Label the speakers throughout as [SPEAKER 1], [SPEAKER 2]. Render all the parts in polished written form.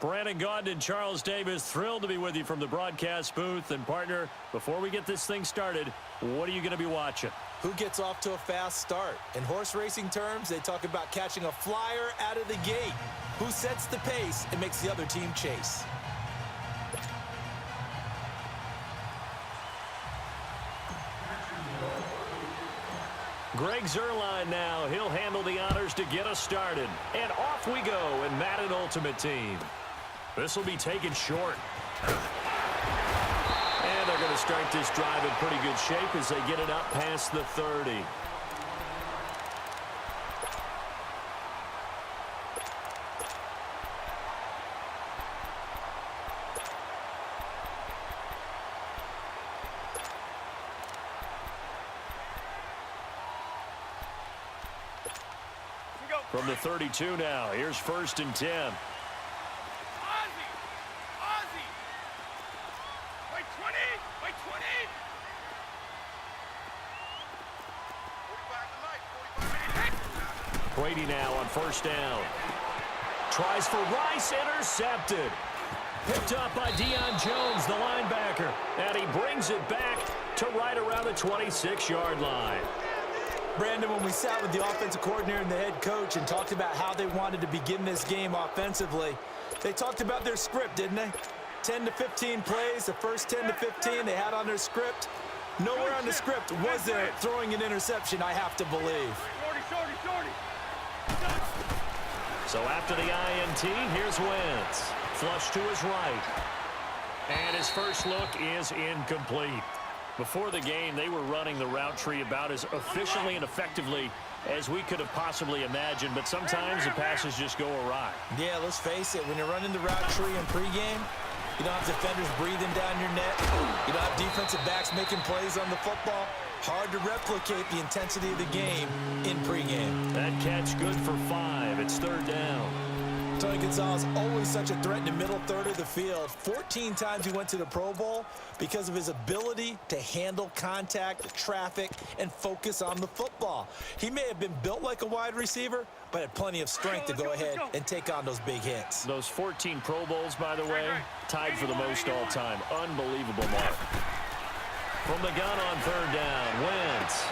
[SPEAKER 1] Brandon Gaudin and Charles Davis, thrilled to be with you from the broadcast booth. And, partner, before we get this thing started, what are you going to be watching?
[SPEAKER 2] Who gets off to a fast start? In horse racing terms, they talk about catching a flyer out of the gate. Who sets the pace and makes the other team chase?
[SPEAKER 1] Greg Zuerlein now. He'll handle the honors to get us started. And off we go in Madden Ultimate Team. This will be taken short. And they're going to start this drive in pretty good shape as they get it up past the 30. From the 32 now, here's 1st and 10.
[SPEAKER 3] Ozzie! Wait 20! Wait 20! 45
[SPEAKER 1] Brady now on 1st down. Tries for Rice, intercepted. Picked up by Deion Jones, the linebacker. And he brings it back to right around the 26-yard line.
[SPEAKER 2] Brandon, when we sat with the offensive coordinator and the head coach and talked about how they wanted to begin this game offensively, they talked about their script, didn't they? 10 to 15 plays, the first 10 to 15 they had on their script. Nowhere on the script was there throwing an interception, I have to believe.
[SPEAKER 1] So after the INT, here's Wentz. Flush to his right. And his first look is incomplete. Before the game, they were running the route tree about as efficiently and effectively as we could have possibly imagined, but sometimes the passes just go awry.
[SPEAKER 2] Yeah, let's face it, when you're running the route tree in pregame, you don't have defenders breathing down your neck. You don't have defensive backs making plays on the football. Hard to replicate the intensity of the game in pregame.
[SPEAKER 1] That catch good for 5. It's 3rd down.
[SPEAKER 2] Tony Gonzalez, always such a threat in the middle third of the field. 14 times he went to the Pro Bowl because of his ability to handle contact, traffic, and focus on the football. He may have been built like a wide receiver, but had plenty of strength to go ahead and take on those big hits.
[SPEAKER 1] Those 14 Pro Bowls, by the way, tied for the most all time. Unbelievable mark. From the gun on 3rd down, Wentz.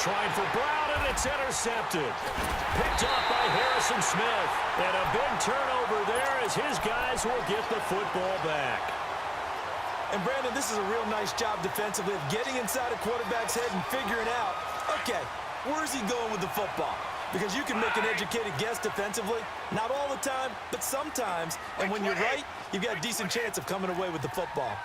[SPEAKER 1] Trying for Brown, and it's intercepted. Picked up by Harrison Smith. And a big turnover there as his guys will get the football back.
[SPEAKER 2] And, Brandon, this is a real nice job defensively of getting inside a quarterback's head and figuring out, okay, where's he going with the football? Because you can make an educated guess defensively, not all the time, but sometimes. And when you're right, you've got a decent chance of coming away with the football.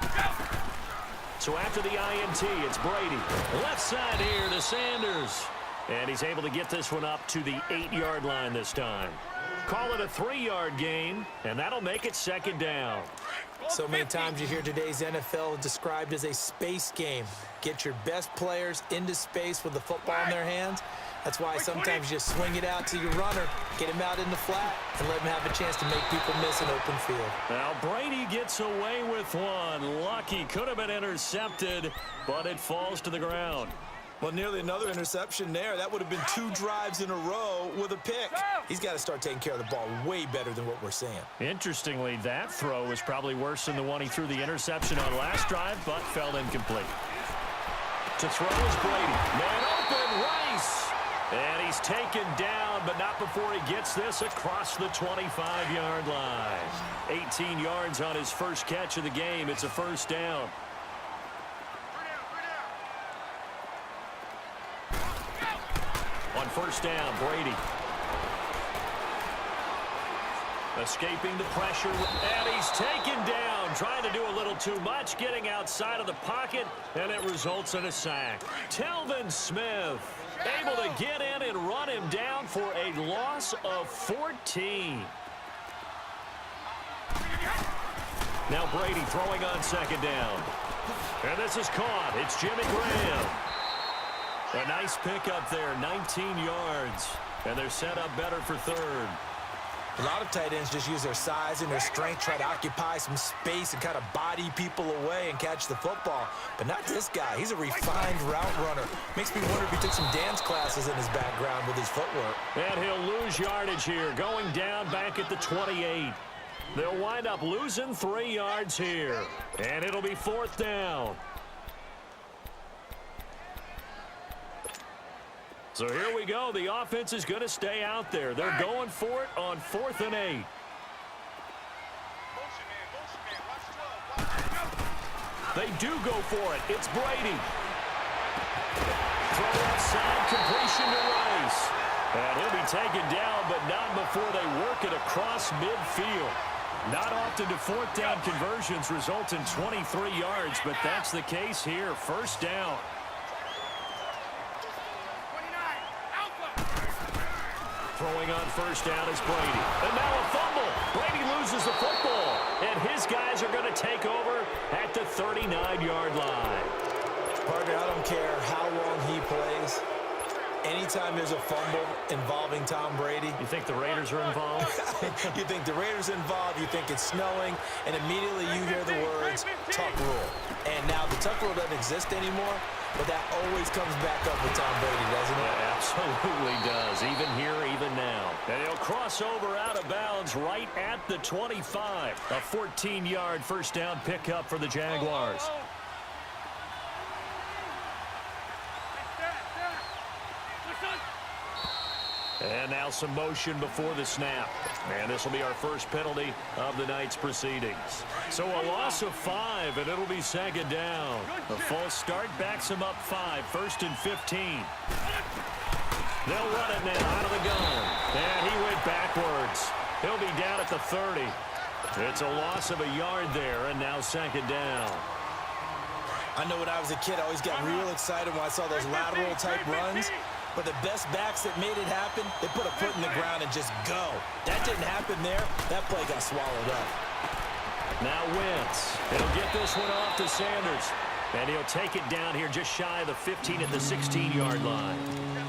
[SPEAKER 1] So after the INT, it's Brady. Left side here to Sanders. And he's able to get this one up to the 8-yard line this time. Call it a 3-yard gain, and that'll make it 2nd down.
[SPEAKER 2] So many times you hear today's NFL described as a space game. Get your best players into space with the football in their hands. That's why sometimes you just swing it out to your runner, get him out in the flat, and let him have a chance to make people miss an open field.
[SPEAKER 1] Now Brady gets away with one. Lucky, could have been intercepted, but it falls to the ground.
[SPEAKER 2] Well, nearly another interception there. That would have been 2 drives in a row with a pick. He's got to start taking care of the ball way better than what we're seeing.
[SPEAKER 1] Interestingly, that throw was probably worse than the one he threw the interception on last drive, but fell incomplete. To throw is Brady. Man open, Rice. And he's taken down, but not before he gets this across the 25-yard line. 18 yards on his first catch of the game. It's a 1st down. On 1st down, Brady. Escaping the pressure, and he's taken down. Trying to do a little too much, getting outside of the pocket, and it results in a sack. Telvin Smith able to get in and run him down for a loss of 14. Now Brady throwing on 2nd down. And this is caught. It's Jimmy Graham. A nice pickup there, 19 yards. And they're set up better for 3rd.
[SPEAKER 2] A lot of tight ends just use their size and their strength, try to occupy some space and kind of body people away and catch the football. But not this guy. He's a refined route runner. Makes me wonder if he took some dance classes in his background with his footwork.
[SPEAKER 1] And he'll lose yardage here, going down back at the 28. They'll wind up losing 3 yards here. And it'll be 4th down. So here we go. The offense is going to stay out there. They're going for it on 4th and 8. They do go for it. It's Brady. Throw outside, completion to Rice. And he'll be taken down, but not before they work it across midfield. Not often do 4th down conversions result in 23 yards, but that's the case here. 1st down. Throwing on 1st down is Brady. And now a fumble. Brady loses the football. And his guys are going to take over at the 39-yard line.
[SPEAKER 2] Partner, I don't care how long he plays. Anytime there's a fumble involving Tom Brady.
[SPEAKER 1] You think the Raiders are involved?
[SPEAKER 2] You think the Raiders are involved, you think it's snowing, and immediately you hear the words, tuck rule. And now the tuck rule doesn't exist anymore, but that always comes back up with Tom Brady, doesn't it?
[SPEAKER 1] It absolutely does, even here, even now. And he'll cross over out of bounds right at the 25. A 14-yard 1st down pickup for the Jaguars. And now some motion before the snap. And this will be our first penalty of the night's proceedings. So a loss of 5, and it'll be 2nd down. A false start backs him up 5, 1st and 15. They'll run it now out of the gun. And he went backwards. He'll be down at the 30. It's a loss of a yard there, and now 2nd down.
[SPEAKER 2] I know when I was a kid, I always got real excited when I saw those lateral-type runs. But the best backs that made it happen, they put a foot in the ground and just go. That didn't happen there. That play got swallowed up.
[SPEAKER 1] Now Wentz. He'll get this one off to Sanders. And he'll take it down here just shy of the 15 at the 16-yard line.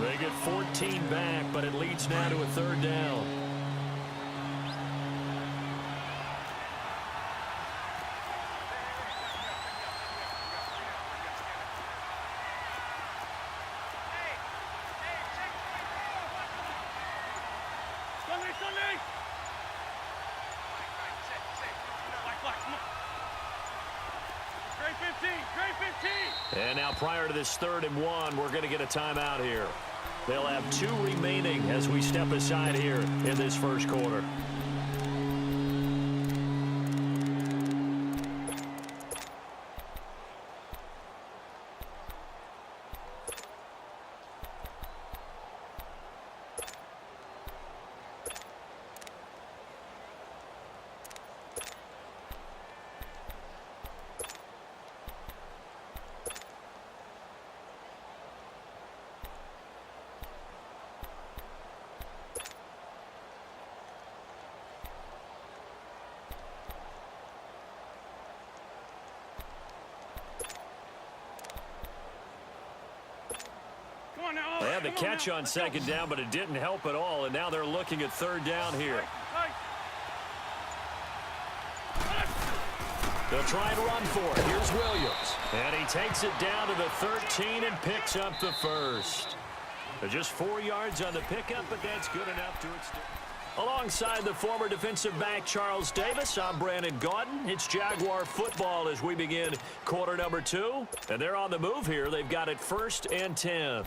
[SPEAKER 1] They get 14 back, but it leads now to a 3rd down. And now prior to this 3rd and 1, we're going to get a timeout here. They'll have 2 remaining as we step aside here in this 1st quarter. They had the catch on 2nd down, but it didn't help at all, and now they're looking at 3rd down here. They'll try and run for it. Here's Williams. And he takes it down to the 13 and picks up the 1st. Just 4 yards on the pickup, but that's good enough to extend. Alongside the former defensive back Charles Davis, I'm Brandon Gaudin. It's Jaguar football as we begin quarter number 2. And they're on the move here. They've got it 1st and 10.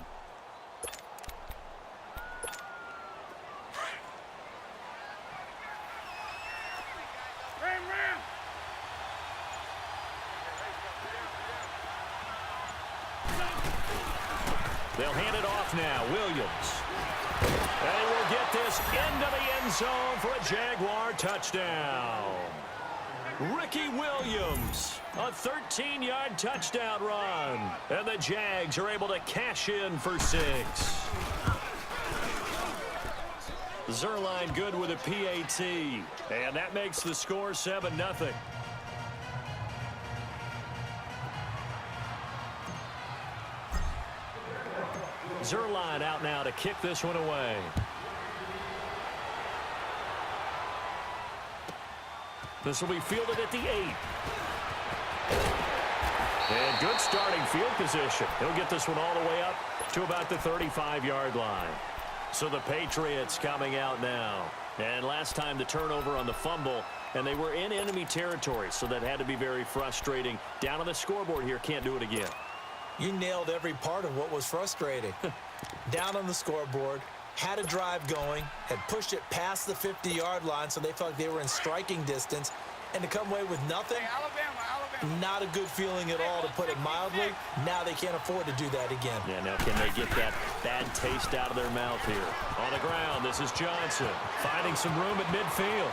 [SPEAKER 1] They'll hand it off now. Williams. And he will get this into the end zone for a Jaguar touchdown. Ricky Williams, a 13-yard touchdown run. And the Jags are able to cash in for 6. Zerline good with a PAT. And that makes the score 7-0. Zerline out now to kick this one away. This will be fielded at the 8. And good starting field position. He'll get this one all the way up to about the 35-yard line. So the Patriots coming out now. And last time the turnover on the fumble, and they were in enemy territory, so that had to be very frustrating. Down on the scoreboard here, can't do it again.
[SPEAKER 2] You nailed every part of what was frustrating. Down on the scoreboard, had a drive going, had pushed it past the 50-yard line so they felt like they were in striking distance, and to come away with nothing, not a good feeling at all, to put it mildly. Now they can't afford to do that again.
[SPEAKER 1] Yeah, now can they get that bad taste out of their mouth here? On the ground, this is Johnson, finding some room at midfield.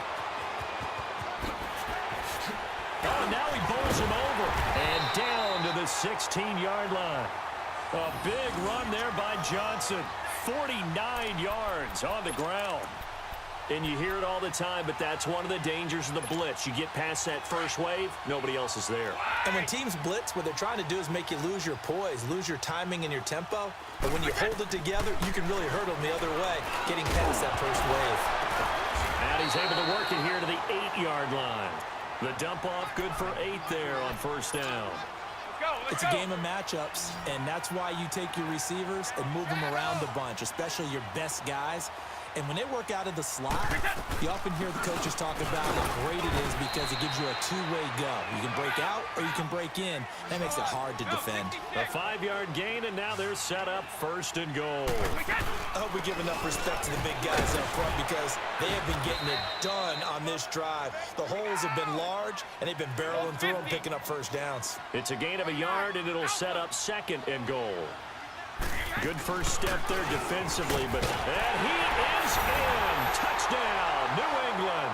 [SPEAKER 1] Oh, now he bowls him over, and down to the 16-yard line. A big run there by Johnson. 49 yards on the ground. And you hear it all the time, but that's one of the dangers of the blitz. You get past that first wave, nobody else is there.
[SPEAKER 2] And when teams blitz, what they're trying to do is make you lose your poise, lose your timing and your tempo. But when you hold it together, you can really hurt them the other way, getting past that first wave.
[SPEAKER 1] And he's able to work it here to the 8-yard line. The dump off, good for 8 there on first down.
[SPEAKER 2] It's a game of matchups, and that's why you take your receivers and move them around the bunch, especially your best guys. And when they work out of the slot, you often hear the coaches talk about how great it is because it gives you a two-way go. You can break out or you can break in. That makes it hard to defend.
[SPEAKER 1] A 5-yard gain, and now they're set up first and goal.
[SPEAKER 2] I hope we give enough respect to the big guys up front because they have been getting it done on this drive. The holes have been large, and they've been barreling through them, picking up first downs.
[SPEAKER 1] It's a gain of a yard, and it'll set up second and goal. Good first step there defensively, and he is in. Touchdown, New England.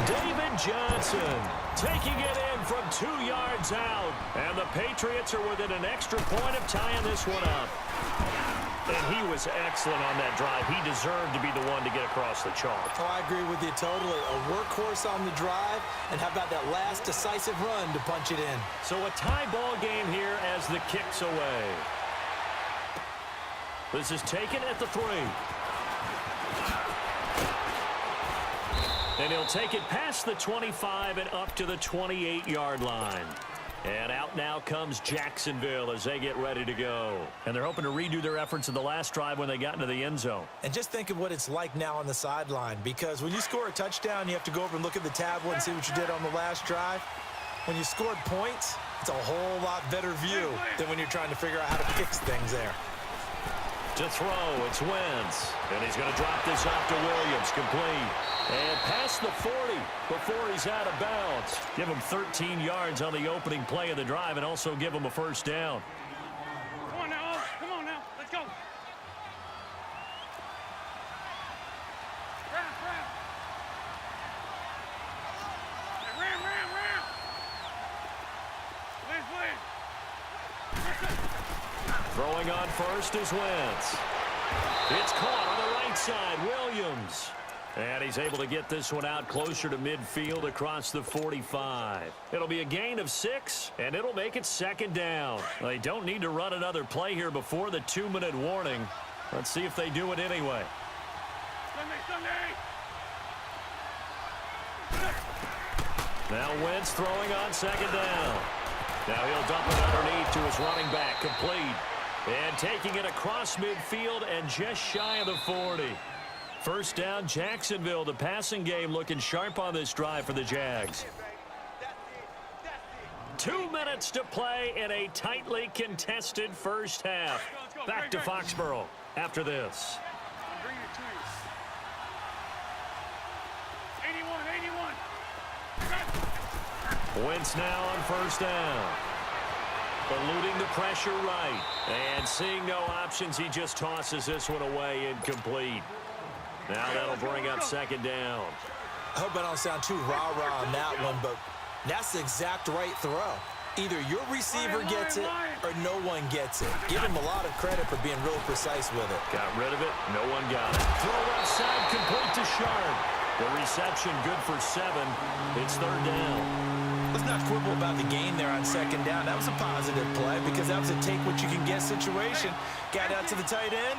[SPEAKER 1] David Johnson taking it in from 2 yards out. And the Patriots are within an extra point of tying this one up. And he was excellent on that drive. He deserved to be the one to get across the chalk.
[SPEAKER 2] Oh, I agree with you totally. A workhorse on the drive, and how about that last decisive run to punch it in?
[SPEAKER 1] So a tie ball game here as the kick's away. This is taken at the 3. And he'll take it past the 25 and up to the 28-yard line. And out now comes Jacksonville as they get ready to go. And they're hoping to redo their efforts in the last drive when they got into the end zone.
[SPEAKER 2] And just think of what it's like now on the sideline, because when you score a touchdown, you have to go over and look at the tablet and see what you did on the last drive. When you scored points, it's a whole lot better view than when you're trying to figure out how to fix things there.
[SPEAKER 1] To throw, it's Wentz. And he's going to drop this off to Williams, complete. And past the 40 before he's out of bounds. Give him 13 yards on the opening play of the drive and also give him a first down.
[SPEAKER 3] Come on now, come on now, let's go. Ram. Please.
[SPEAKER 1] Throwing on first is Wentz. It's caught on the right side, Williams. And he's able to get this one out closer to midfield across the 45. It'll be a gain of 6, and it'll make it second down. They don't need to run another play here before the 2-minute warning. Let's see if they do it anyway.
[SPEAKER 3] Sunday.
[SPEAKER 1] Now Wentz throwing on second down. Now he'll dump it underneath to his running back, complete. And taking it across midfield and just shy of the 40. First down, Jacksonville. The passing game looking sharp on this drive for the Jags. 2 minutes to play in a tightly contested first half. Back to Foxborough after this.
[SPEAKER 3] I'm bringing it to you. 81.
[SPEAKER 1] Wentz now on first down. Eluding the pressure right. And seeing no options, he just tosses this one away incomplete. Now that'll bring up second down.
[SPEAKER 2] I hope I don't sound too rah-rah on that one, but that's the exact right throw. Either your receiver gets it or no one gets it. Give him a lot of credit for being real precise with it.
[SPEAKER 1] Got rid of it. No one got it. Throw left side, complete to Sharp. The reception good for 7. It's third down.
[SPEAKER 2] Let's not quibble about the gain there on second down. That was a positive play because that was a take-what-you-can-get situation. Got out to the tight end.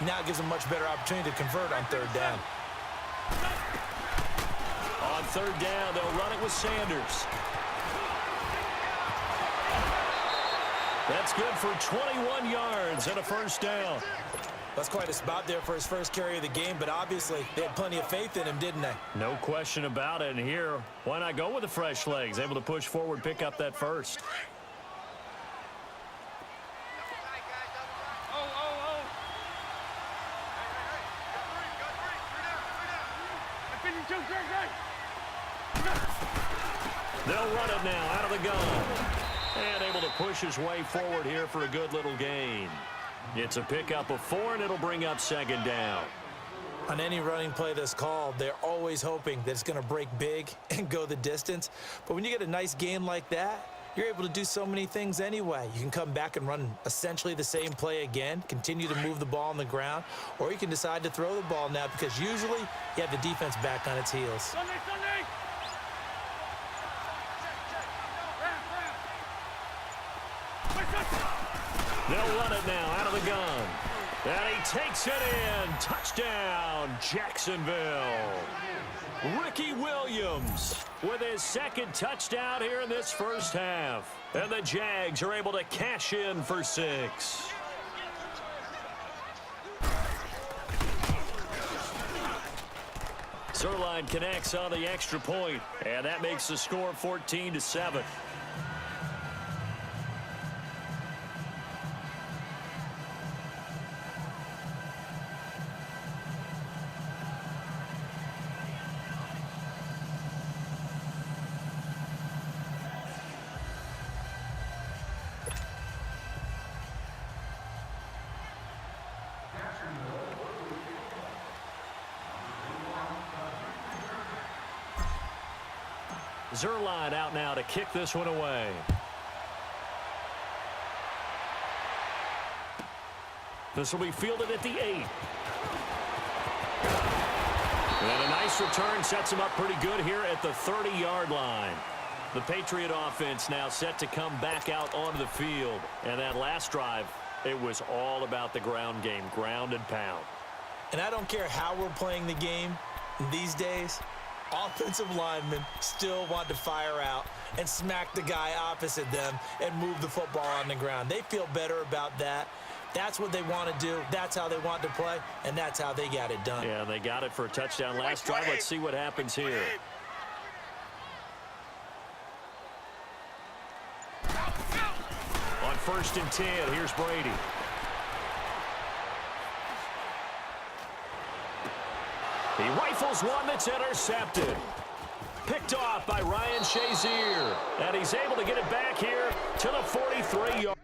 [SPEAKER 2] Now it gives them a much better opportunity to convert on third down.
[SPEAKER 1] On third down, they'll run it with Sanders. That's good for 21 yards and a first down.
[SPEAKER 2] That's quite a spot there for his first carry of the game, but obviously they had plenty of faith in him, didn't they?
[SPEAKER 1] No question about it. And here, why not go with the fresh legs? Able to push forward, pick up that first. They'll run it now out of the gun. And able to push his way forward here for a good little gain. It's a pickup of 4, and it'll bring up second down.
[SPEAKER 2] On any running play that's called, they're always hoping that it's going to break big and go the distance. But when you get a nice game like that, you're able to do so many things anyway. You can come back and run essentially the same play again, continue to move the ball on the ground, or you can decide to throw the ball now because usually you have the defense back on its heels.
[SPEAKER 3] Sunday!
[SPEAKER 1] They'll run it now out of the gun. And he takes it in. Touchdown, Jacksonville. Ricky Williams with his second touchdown here in this first half. And the Jags are able to cash in for 6. Zerline connects on the extra point, and that makes the score 14-7. Zerline out now to kick this one away. This will be fielded at the 8. And a nice return sets him up pretty good here at the 30-yard line. The Patriot offense now set to come back out onto the field. And that last drive, it was all about the ground game, ground and pound.
[SPEAKER 2] And I don't care how we're playing the game these days, offensive linemen still want to fire out and smack the guy opposite them and move the football on the ground. They feel better about that. That's what they want to do. That's how they want to play, and that's how they got it done.
[SPEAKER 1] Yeah, they got it for a touchdown last drive. Let's see what happens here. On 1st and 10, here's Brady. He rifles one that's intercepted. Picked off by Ryan Shazier. And he's able to get it back here to the 43-yard.